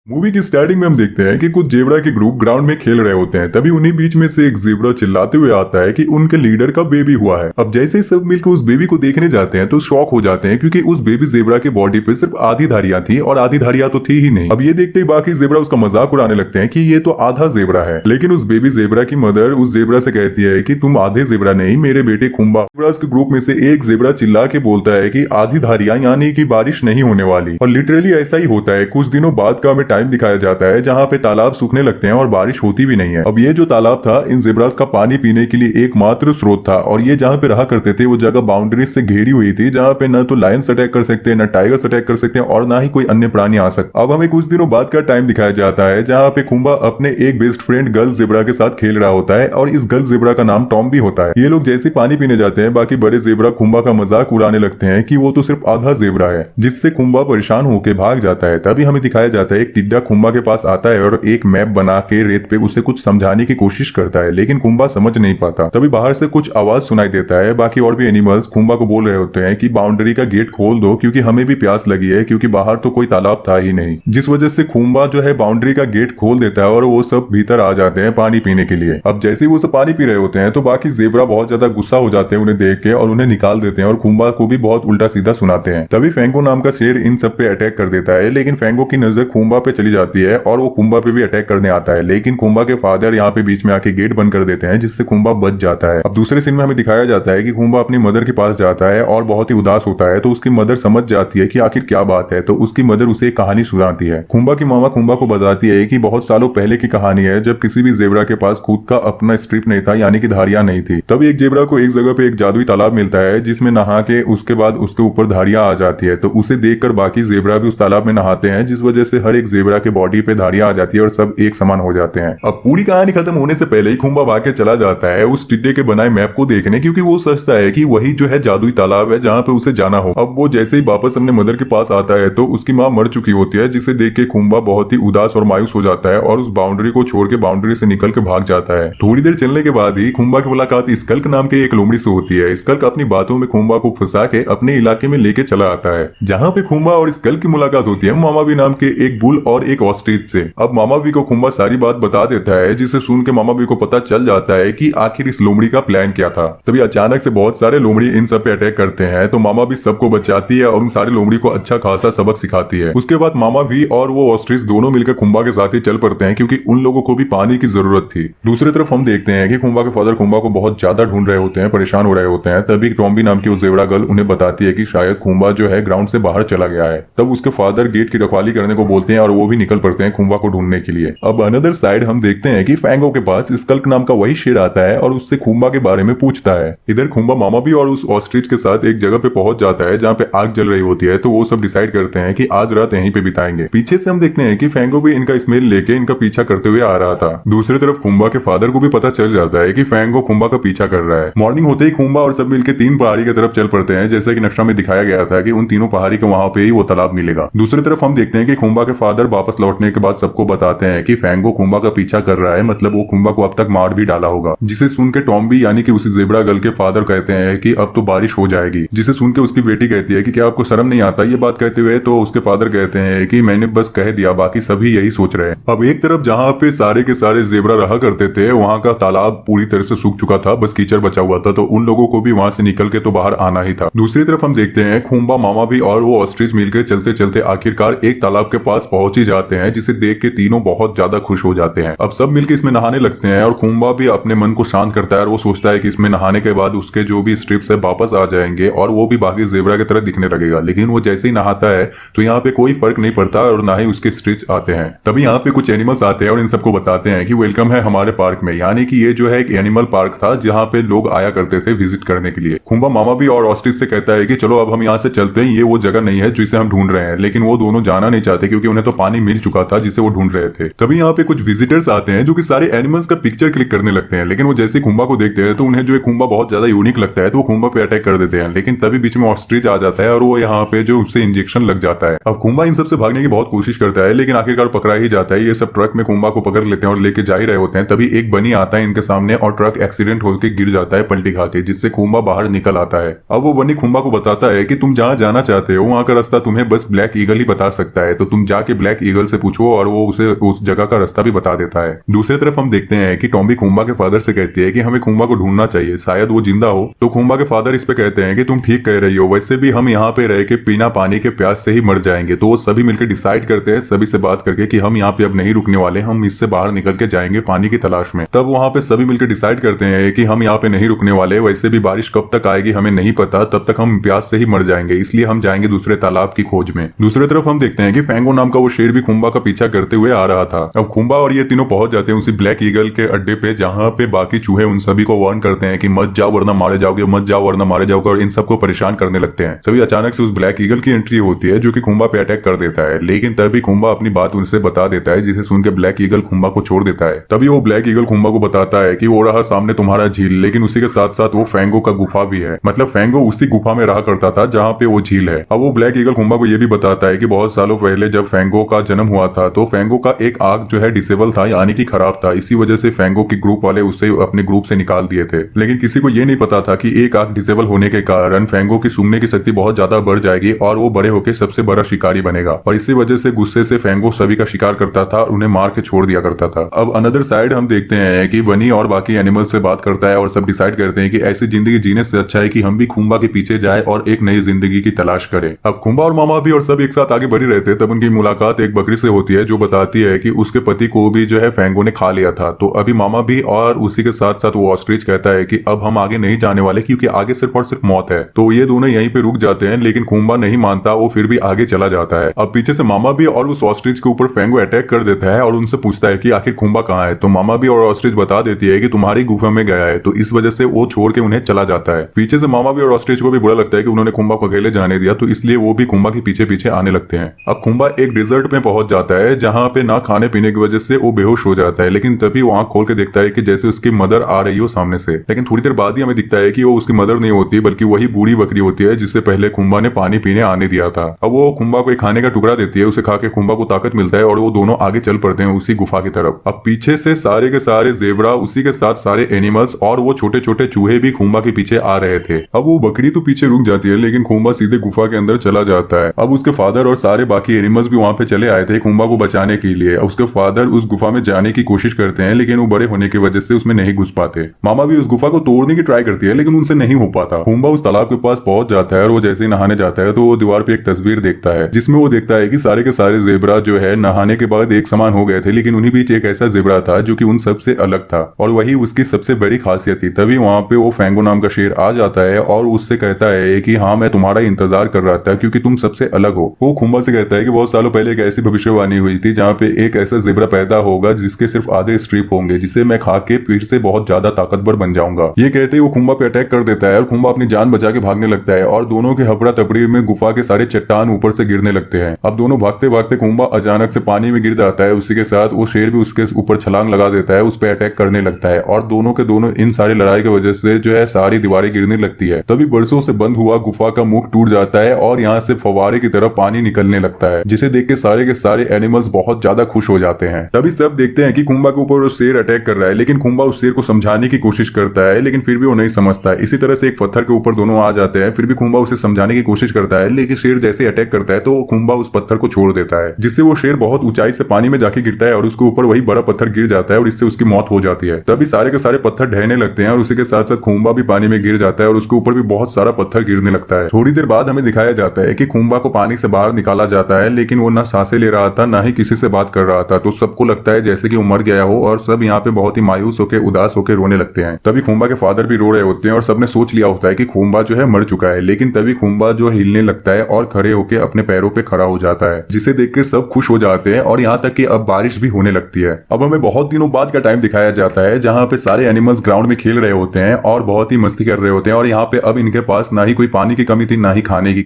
Movie की starting में हम देखते हैं कि कुछ जेबरा के ग्रुप ग्राउंड में खेल रहे होते हैं। तभी उन्हीं बीच में से एक जेबरा चिल्लाते हुए आता है कि उनके लीडर का बेबी हुआ है। अब जैसे ही सब मिलकर उस बेबी को देखने जाते हैं तो शॉक हो जाते हैं, क्योंकि उस बेबी जेबरा के बॉडी पे सिर्फ आधी धारियां थी और आधी धारियां तो थी ही नहीं। अब ये देखते ही बाकी जेबरा उसका मजाक उड़ाने लगते हैं कि ये तो आधा जेबरा है। लेकिन उस बेबी जेबरा की मदर उस जेबरा से कहती है कि तुम आधे जेबरा नहीं, मेरे बेटे खुम्बा। जेबरास के ग्रुप में से एक जेबरा चिल्ला के बोलता है कि आधी धारियां यानी कि बारिश नहीं होने वाली। और लिटरली ऐसा ही होता है। कुछ दिनों बाद का हमें टाइम दिखाया जाता है जहाँ पे तालाब सूखने लगते हैं और बारिश होती भी नहीं है। अब ये जो तालाब था इन जेब्रास का पानी पीने के लिए एकमात्र स्रोत था, और ये जहाँ पे रहा करते थे वो जगह बाउंड्री से घेरी हुई थी, जहाँ पे न तो लायंस अटैक कर सकते हैं, न टाइगर्स अटैक कर सकते हैं, और ना ही कोई अन्य प्राणी आ सकते। अब हमें कुछ दिनों बाद का टाइम दिखाया जाता है जहाँ पे खुम्बा अपने एक बेस्ट फ्रेंड गर्ल जेब्रा के साथ खेल रहा होता है, और इस गर्ल जेब्रा का नाम टॉम भी होता है। ये लोग जैसे पानी पीने जाते हैं बाकी बड़े जेब्रा खुम्बा का मजाक उड़ाने लगते हैं कि वो तो सिर्फ आधा जेब्रा है, जिससे खुम्बा परेशान होकर भाग जाता है। तभी हमें दिखाया जाता है एक टिड्डा खुम्बा के पास आता है और एक मैप बना के रेत पे उसे कुछ समझाने की कोशिश करता है, लेकिन खुम्बा समझ नहीं पाता। तभी बाहर से कुछ आवाज सुनाई देता है। बाकी और भी एनिमल्स खुम्बा को बोल रहे होते हैं कि बाउंड्री का गेट खोल दो, क्योंकि हमें भी प्यास लगी है, क्योंकि बाहर तो कोई तालाब था ही नहीं। जिस वजह से खुम्बा जो है बाउंड्री का गेट खोल देता है और वो सब भीतर आ जाते हैं पानी पीने के लिए। अब जैसे ही वो सब पानी पी रहे होते हैं तो बाकी जेब्रा बहुत ज्यादा गुस्सा हो जाते हैं उन्हें देख के, और उन्हें निकाल देते हैं और खुम्बा को भी बहुत उल्टा सीधा सुनाते हैं। तभी फेंगो नाम का शेर इन सब पे अटैक कर देता है, लेकिन फेंगो की नजर खुम्बा पे चली जाती है और वो खुम्बा पे भी अटैक करने आता है। लेकिन खुम्बा के फादर यहाँ पे बीच में आके गेट बंद कर देते हैं, जिससे खुम्बा बच जाता है। अब दूसरे सीन में हमें दिखाया जाता है कि खुम्बा अपनी मदर के पास जाता है और बहुत ही उदास होता है। तो उसकी मदर समझ जाती है कि आखिर क्या बात है, तो उसकी मदर उसे एक कहानी सुनाती है। खुम्बा की मामा खुम्बा को बताती है कि बहुत सालों पहले की कहानी है, जब किसी भी जेबरा के पास खुद का अपना स्ट्रिप नहीं था, यानी कि धारियां नहीं थी। तब एक जेबरा को एक जगह पे एक जादुई तालाब मिलता है, जिसमें नहा के उसके बाद उसके ऊपर धारियां आ जाती है। तो उसे देखकर बाकी जेबरा भी उस तालाब में नहाते हैं, जिस वजह से हर एक जेबरा के बॉडी पे धारियां आ जाती है और सब एक समान हो जाते हैं। अब पूरी कहानी खत्म होने से पहले ही खुम्बा भाग के चला जाता है उस टिड्डे के बनाए मैप को देखने, क्योंकि वो सोचता है कि वही जो है जादुई तालाब है जहाँ पे उसे जाना हो। अब वो जैसे ही वापस अपने मदर के पास आता है तो उसकी माँ मर चुकी होती है, जिसे देख के खुम्बा बहुत ही उदास और मायूस हो जाता है और उस बाउंड्री को छोड़ के बाउंड्री से निकल के भाग जाता है। थोड़ी देर चलने के बाद ही खुम्बा की मुलाकात स्कल्क नाम के एक लोमड़ी से होती है। स्कल्क अपनी बातों में खुम्बा को फंसा के अपने इलाके में लेके चला आता है, जहाँ पे खुम्बा और स्कल्क की मुलाकात होती है मामावी नाम के एक बुल और एक ऑस्ट्रिच से। अब मामावी को खुम्बा सारी बात बता देता है, जिसे सुन के मामावी को पता चल जाता है कि आखिर इस लोमड़ी का प्लान क्या था। तभी अचानक से बहुत सारे लोमड़ी इन सब पे अटैक करते हैं, तो मामा भी सबको बचाती है और उन सारे लोमड़ी को अच्छा खासा सबक सिखाती है। उसके बाद मामा भी और वो ऑस्ट्रिच दोनों मिलकर खुम्बा के साथ ही चल पड़ते हैं, क्योंकि उन लोगों को भी पानी की जरूरत थी। दूसरी तरफ हम देखते हैं कि खुम्बा के फादर खुम्बा को बहुत ज्यादा ढूंढ रहे होते हैं, परेशान हो रहे होते हैं। तभी टॉम्बी नाम की उस जेबरा गर्ल उन्हें बताती है कि शायद खुम्बा जो है ग्राउंड से बाहर चला गया है। तब उसके फादर गेट की रखवाली करने को बोलते हैं और वो भी निकल पड़ते हैं खुम्बा को ढूंढने के लिए। अब अनदर साइड हम देखते हैं कि फैंगो के पास स्कल्क नाम का वही शेर आता है और उससे खुम्बा के बारे में पूछता है। इधर खुम्बा मामा भी और उस ऑस्ट्रिच के साथ एक जगह पे पहुंच जाता है जहाँ पे आग जल रही होती है, तो वो सब डिसाइड करते हैं कि आज रात यहीं पे बिताएंगे। पीछे से हम देखते हैं कि फैंगो भी इनका स्मेल लेके इनका पीछा करते हुए आ रहा था। दूसरी तरफ खुम्बा के फादर को भी पता चल जाता है कि फैंगो खुम्बा का पीछा कर रहा है। मॉर्निंग होते ही खुम्बा और सब मिलकर तीन पहाड़ी की तरफ चल पड़ते हैं, जैसे कि नक्शा में दिखाया गया था कि उन तीनों पहाड़ी के वहां पे ही वो तालाब मिलेगा। दूसरी तरफ हम देखते हैं कि खुम्बा के फादर वापस लौटने के बाद सबको बताते हैं कि फैंगो खुम्बा का पीछा कर रहा है, मतलब वो खुम्बा को अब तक मार भी डाला होगा। जिसे सुन के टॉम्बी यानी कि उसी जेब्रा गर्ल के फादर कहते हैं कि अब तो बारिश हो जाएगी। जिसे सुन के उसकी बेटी कहती है कि क्या आपको शर्म नहीं आता ये बात कहते हुए, तो उसके फादर कहते हैं कि मैंने बस कह दिया, बाकी सभी यही सोच रहे हैं। अब एक तरफ जहाँ पे सारे के सारे जेब्रा रहा करते थे वहाँ का तालाब पूरी तरह से सूख चुका था, बस कीचड़ बचा हुआ था, तो उन लोगों को भी वहां से निकल के तो बाहर आना ही था। दूसरी तरफ हम देखते हैं खुम्बा मामा भी और वो ऑस्ट्रिच मिलकर चलते चलते आखिरकार एक तालाब के पास पहुंच ही जाते हैं, जिसे देख के तीनों बहुत ज्यादा खुश हो जाते हैं। अब सब मिलकर इसमें नहाने लगते हैं और खुम्बा भी अपने मन को शांत करता है और वो सोचता है कि इसमें नहाने के बाद उसके जो भी स्ट्रिप्स है वापस आ जाएंगे और वो भी बाकी जेब्रा की तरह दिखने लगेगा। लेकिन वो जैसे ही नहाता है तो यहाँ पे कोई फर्क नहीं पड़ता और ना ही उसके स्ट्रिच आते हैं। तभी यहाँ पे कुछ एनिमल्स आते हैं और इन सबको बताते हैं कि वेलकम है हमारे पार्क में, यानी कि ये जो है एक एनिमल पार्क था जहाँ पे लोग आया करते थे विजिट करने के लिए। खुम्बा मामा भी और ऑस्ट्रिच से कहता है कि चलो अब हम यहाँ से चलते हैं, ये वो जगह नहीं है जिसे हम ढूंढ रहे हैं। लेकिन वो दोनों जाना नहीं चाहते क्योंकि उन्हें तो पानी मिल चुका था जिसे वो ढूंढ रहे थे। तभी यहाँ पे कुछ विजिटर्स आते हैं जो कि सारे एनिमल्स का पिक्चर क्लिक करने लगते हैं, लेकिन वो जैसे खुम्बा को देखते हैं तो उन्हें जो है खुम्बा बहुत ज्यादा यूनिक लगता है, तो वो खुम्बा पे अटैक कर देते हैं। लेकिन तभी बीच में ऑस्ट्रिच आ जाता है और वो यहाँ पे जो उससे इंजेक्शन लग जाता है। अब खुम्बा इन सबसे भागने की बहुत कोशिश करता है, लेकिन आखिरकार पकड़ा ही जाता है। ये सब ट्रक में खुम्बा को पकड़ लेते हैं और लेके जा ही रहे होते हैं। तभी एक बनी आता है इनके सामने और ट्रक एक्सीडेंट होकर गिर जाता है पलटी खा के, जिससे खुम्बा बाहर निकल आता है। अब वो बनी खुम्बा को बताता है कि तुम जहाँ जाना चाहते हो वहाँ का रास्ता तुम्हें बस ब्लैक ईगल ही बता सकता है, तो तुम जाके ब्लैक ब्लैक ईगल से पूछो और वो उसे उस जगह का रास्ता भी बता देता है। दूसरी तरफ हम देखते हैं कि टॉम्बी खूंबा के फादर से कहती है कि हमें खूंबा को ढूंढना चाहिए, शायद वो जिंदा हो। तो खूंबा के फादर इस पे कहते हैं कि तुम ठीक कह रही हो, वैसे भी हम यहाँ पे रह के बिना पानी के प्यास से ही मर जाएंगे। तो वो सभी मिलकर डिसाइड करते हैं सभी से बात करके कि हम यहाँ पे अब नहीं रुकने वाले, हम इससे बाहर निकल के जाएंगे पानी की तलाश में। तब वहाँ पे सभी मिलकर डिसाइड करते हैं कि हम यहाँ पे नहीं रुकने वाले, वैसे भी बारिश कब तक आएगी हमें नहीं पता, तब तक हम प्यास से ही मर जाएंगे, इसलिए हम जाएंगे दूसरे तालाब की खोज में। दूसरी तरफ हम देखते हैं कि फैंगो नाम का वो शेर भी खूंबा का पीछा करते हुए आ रहा था। अब खूंबा और ये तीनों पहुंच जाते हैं उसी ब्लैक ईगल के अड्डे पे, जहाँ पे बाकी चूहे उन सभी को वार्न करते हैं कि मत जाओ वरना मारे जाओगे, मत जाओ वरना मारे जाओगे, और इन सबको परेशान करने लगते हैं। तभी अचानक से उस ब्लैक ईगल की एंट्री होती है जो कि खूंबा पे अटैक कर देता है, लेकिन तभी खूंबा अपनी बात उनसे बता देता है, जिसे सुन के ब्लैक ईगल खूंबा को छोड़ देता है। तभी वो ब्लैक ईगल खूंबा को बताता है कि वो रहा सामने तुम्हारा झील, लेकिन उसी के साथ साथ वो फैंगो का गुफा भी है, मतलब फैंगो उसी गुफा में रहा करता था जहाँ पे वो झील है। अब वो ब्लैक ईगल खूंबा को ये भी बताता है कि बहुत सालों पहले जब फैंगो का जन्म हुआ था तो फैंगो का एक आंख जो है डिसेबल था, यानी कि खराब था, इसी वजह से फैंगो की ग्रुप वाले उसे अपने ग्रुप से निकाल दिए थे। लेकिन किसी को ये नहीं पता था कि एक आंख डिसेबल होने के कारण फैंगो की सूंघने की शक्ति बहुत ज्यादा बढ़ जाएगी और वो बड़े होकर सबसे बड़ा शिकारी बनेगा, और इसी वजह से गुस्से से फैंगो सभी का शिकार करता था और उन्हें मार के छोड़ दिया करता था। अब अनदर साइड हम देखते हैं कि बनी और बाकी एनिमल्स से बात करता है और सब डिसाइड करते हैं कि ऐसी जिंदगी जीने से अच्छा है कि हम भी खूंबा के पीछे जाए और एक नई जिंदगी की तलाश करें। अब खूंबा और मामा भी और सब एक साथ आगे बढ़ी रहते हैं। तब उनकी मुलाकात एक बकरी से होती है जो बताती है कि उसके पति को भी जो है फैंगो ने खा लिया था। तो अभी मामा भी और उसी के साथ साथ वो ऑस्ट्रिच कहता है कि अब हम आगे नहीं जाने वाले क्योंकि आगे सिर्फ और सिर्फ मौत है। तो ये दोनों यहीं पे रुक जाते हैं, लेकिन खूंबा नहीं मानता, वो फिर भी आगे चला जाता है। अब पीछे से मामा भी और उस ऑस्ट्रिच के ऊपर फैंगो अटैक कर देता है और उनसे पूछता है कि आखिर खूंबा कहाँ है। तो मामा भी और ऑस्ट्रिच बता देती है कि तुम्हारी गुफा में गया है, तो इस वजह से वो छोड़ के उन्हें चला जाता है। पीछे से मामा भी और ऑस्ट्रिच को भी बुरा लगता है कि उन्होंने खूंबा को अकेले जाने दिया, तो इसलिए वो भी खूंबा के पीछे पीछे आने लगते हैं। अब खूंबा एक डिजर्ट में पहुंच जाता है जहाँ पे ना खाने पीने की वजह से वो बेहोश हो जाता है, लेकिन तभी वो आंख खोल के देखता है कि जैसे उसकी मदर आ रही हो सामने से। लेकिन थोड़ी देर बाद ही हमें दिखता है कि वो उसकी मदर नहीं होती बल्कि वही बूढ़ी बकरी होती है जिससे पहले खूंबा ने पानी पीने आने दिया था। अब वो खूंबा को एक खाने का टुकड़ा देती है, उसे खा के खूंबा को ताकत मिलता है और वो दोनों आगे चल पड़ते हैं उसी गुफा की तरफ। अब पीछे से सारे के सारे जेबरा, उसी के साथ सारे एनिमल्स और वो छोटे छोटे चूहे भी खूंबा के पीछे आ रहे थे। अब वो बकरी तो पीछे रुक जाती है, लेकिन खूंबा सीधे गुफा के अंदर चला जाता है। अब उसके फादर और सारे बाकी एनिमल्स भी वहां पे चले आए थे खूंबा को बचाने के लिए। उसके फादर उस गुफा में जाने की कोशिश करते हैं, लेकिन वो बड़े होने की वजह से उसमें नहीं घुस पाते। मामा भी उस गुफा को तोड़ने की ट्राई करती है, लेकिन उनसे नहीं हो पाता। खूंबा उस तालाब के पास पहुंच जाता है और वो जैसे ही नहाने जाता है तो वो दीवार पे एक तस्वीर देखता है, जिसमें वो देखता है कि सारे के सारे जेबरा जो है नहाने के बाद एक समान हो गए थे, लेकिन उन्हीं बीच एक ऐसा जेबरा था जो कि उन सबसे अलग था और वही उसकी सबसे बड़ी खासियत थी। तभी वहां पे वो फैंगो नाम का शेर आ जाता है और उससे कहता है कि हाँ, मैं तुम्हारा इंतजार कर रहा था क्योंकि तुम सबसे अलग हो। वो खूंबा से कहता है कि बहुत सालों पहले एक ऐसी भविष्यवाणी हुई थी जहाँ पे एक ऐसा जेबरा पैदा होगा जिसके सिर्फ आधे स्ट्रिप होंगे, जिसे मैं खा के फिर से बहुत ज्यादा ताकतवर बन जाऊंगा। ये कहते ही वो खूंबा पे अटैक कर देता है और खूंबा अपनी जान बचा के भागने लगता है और दोनों के हफड़ा तपड़ी में गुफा के सारे चट्टान ऊपर से गिरने लगते हैं। अब दोनों भागते भागते खूंबा अचानक से पानी में गिर जाता है, उसी के साथ वो शेर भी उसके ऊपर छलांग लगा देता है, उस पर अटैक करने लगता है और दोनों के दोनों इन सारी लड़ाई की वजह से जो है सारी दीवारें गिरने लगती है। तभी बरसों से बंद हुआ गुफा का मुख टूट जाता है और यहाँ से फव्वारे की तरफ पानी निकलने लगता है, जिसे देख के सारे एनिमल्स बहुत ज्यादा खुश हो जाते हैं। तभी सब देखते हैं कि खूंबा के ऊपर वो शेर अटैक कर रहा है, लेकिन खूंबा उस शेर को समझाने की कोशिश करता है, लेकिन फिर भी वो नहीं समझता है। इसी तरह से एक पत्थर के ऊपर दोनों आ जाते हैं, फिर भी खूंबा उसे समझाने की कोशिश करता है, लेकिन शेर जैसे अटैक करता है तो खूंबा उस पत्थर को छोड़ देता है, जिससे वो शेर बहुत ऊंचाई से पानी में जाके गिरता है और उसके ऊपर वही बड़ा पत्थर गिर जाता है और इससे उसकी मौत हो जाती है। तभी सारे के सारे पत्थर ढहने लगते हैं और उसी के साथ साथ खूंबा भी पानी में गिर जाता है और उसके ऊपर भी बहुत सारा पत्थर गिरने लगता है। थोड़ी देर बाद हमें दिखाया जाता है कि खूंबा को पानी से बाहर निकाला जाता है, लेकिन वो ना सांसें ले रहा था ना ही किसी से बात कर रहा था, तो सबको लगता है जैसे कि वो मर गया हो और सब यहाँ पे बहुत ही मायूस होकर उदास होकर रोने लगते हैं। तभी खूंबा के फादर भी रो रहे होते हैं और सबने सोच लिया होता है कि खूंबा जो है मर चुका है, लेकिन तभी खूंबा जो हिलने लगता है और खड़े होकर अपने पैरों पे खड़ा हो जाता है, जिसे देख के सब खुश हो जाते हैं और यहाँ तक कि अब बारिश भी होने लगती है। अब हमें बहुत दिनों बाद का टाइम दिखाया जाता है जहाँ पे सारे एनिमल्स ग्राउंड में खेल रहे होते हैं और बहुत ही मस्ती कर रहे होते हैं और यहाँ पे अब इनके पास ना ही कोई पानी की कमी थी ना ही खाने की।